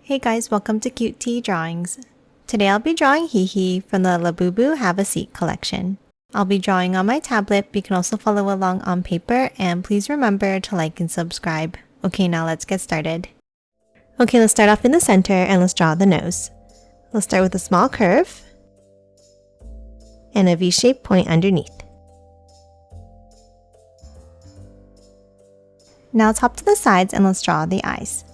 Hey guys, welcome to Cute Tea Drawings. Today I'll be drawing Hehe from the Labubu Have a Seat collection. I'll be drawing on my tablet, but you can also follow along on paper, and please remember to like and subscribe. Okay, now let's get started. Okay, let's start off in the center and let's draw the nose. Let's start with a small curve and a V-shaped point underneath. Now let's hop to the sides and let's draw the eyes.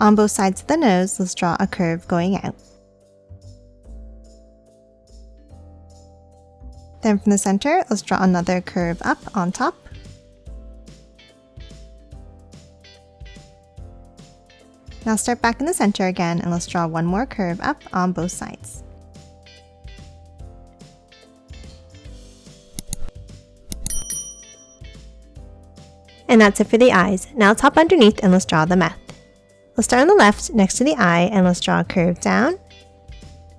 On both sides of the nose, let's draw a curve going out. Then from the center, let's draw another curve up on top. Now start back in the center again and let's draw one more curve up on both sides. And that's it for the eyes. Now let's hop underneath and let's draw the mouth. Let's start on the left next to the eye and let's draw a curve down,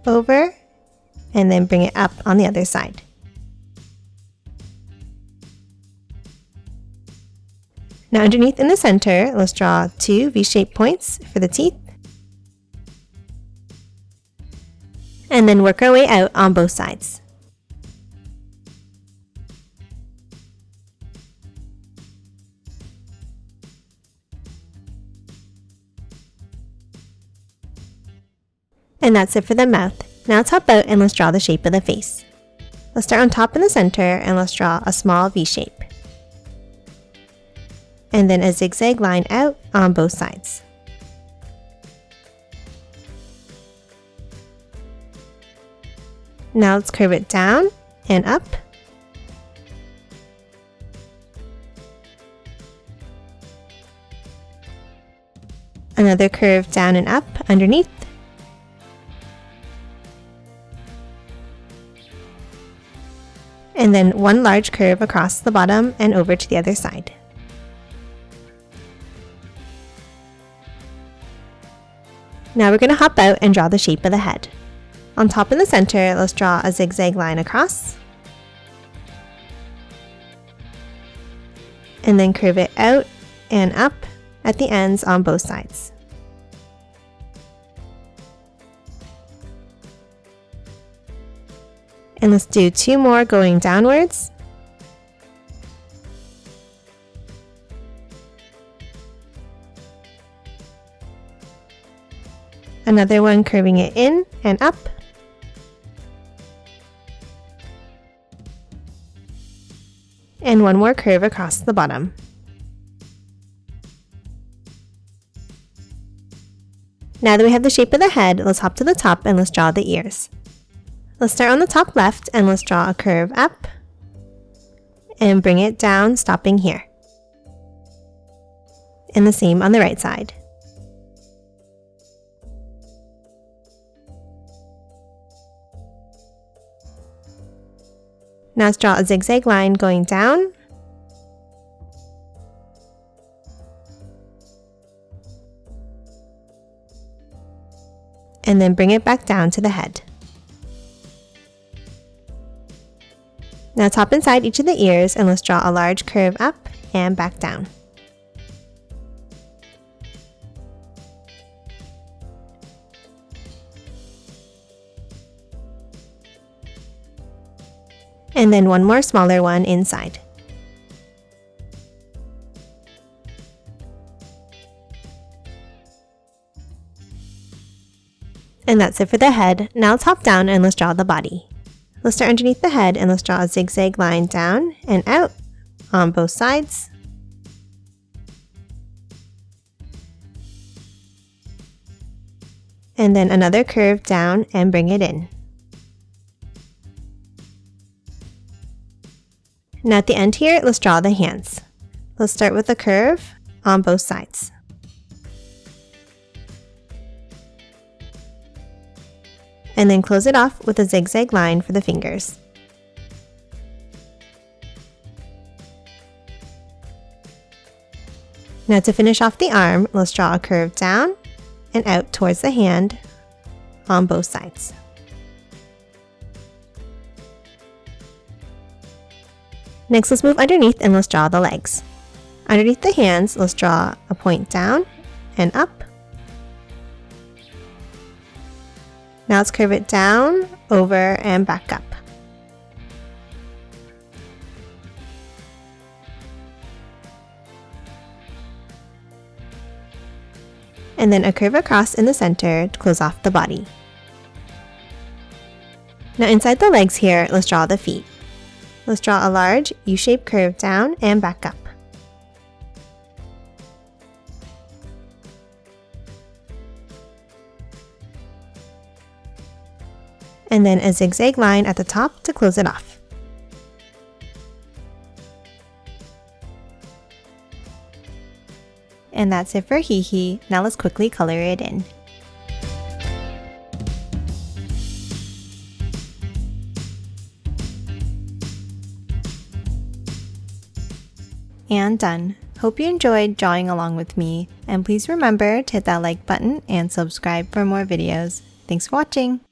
over, and then bring it up on the other side. Now underneath in the center, let's draw two V-shaped points for the teeth. And then work our way out on both sides. And that's it for the mouth. Now let's hop out and let's draw the shape of the face. Let's start on top in the center and let's draw a small V shape. And then a zigzag line out on both sides. Now let's curve it down and up. Another curve down and up underneath. And then one large curve across the bottom and over to the other side. Now we're going to hop out and draw the shape of the head. On top in the center, let's draw a zigzag line across. And then curve it out and up at the ends on both sides. And let's do two more going downwards. Another one curving it in and up. And one more curve across the bottom. Now that we have the shape of the head, let's hop to the top and let's draw the ears. Let's start on the top left and let's draw a curve up and bring it down, stopping here. And the same on the right side. Now let's draw a zigzag line going down. And then bring it back down to the head. Now top inside each of the ears and let's draw a large curve up and back down. And then one more smaller one inside. And that's it for the head. Now let's hop down and let's draw the body. Let's start underneath the head and let's draw a zigzag line down and out on both sides. And then another curve down and bring it in. Now at the end here, let's draw the hands. Let's start with a curve on both sides. And then close it off with a zigzag line for the fingers. Now to finish off the arm, let's draw a curve down and out towards the hand on both sides. Next, let's move underneath and let's draw the legs. Underneath the hands, let's draw a point down and up. Now let's curve it down, over, and back up. And then a curve across in the center to close off the body. Now inside the legs here, let's draw the feet. Let's draw a large U-shaped curve down and back up. And then a zigzag line at the top to close it off. And that's it for Hehe. Now let's quickly color it in. And done. Hope you enjoyed drawing along with me, and please remember to hit that like button and subscribe for more videos. Thanks for watching!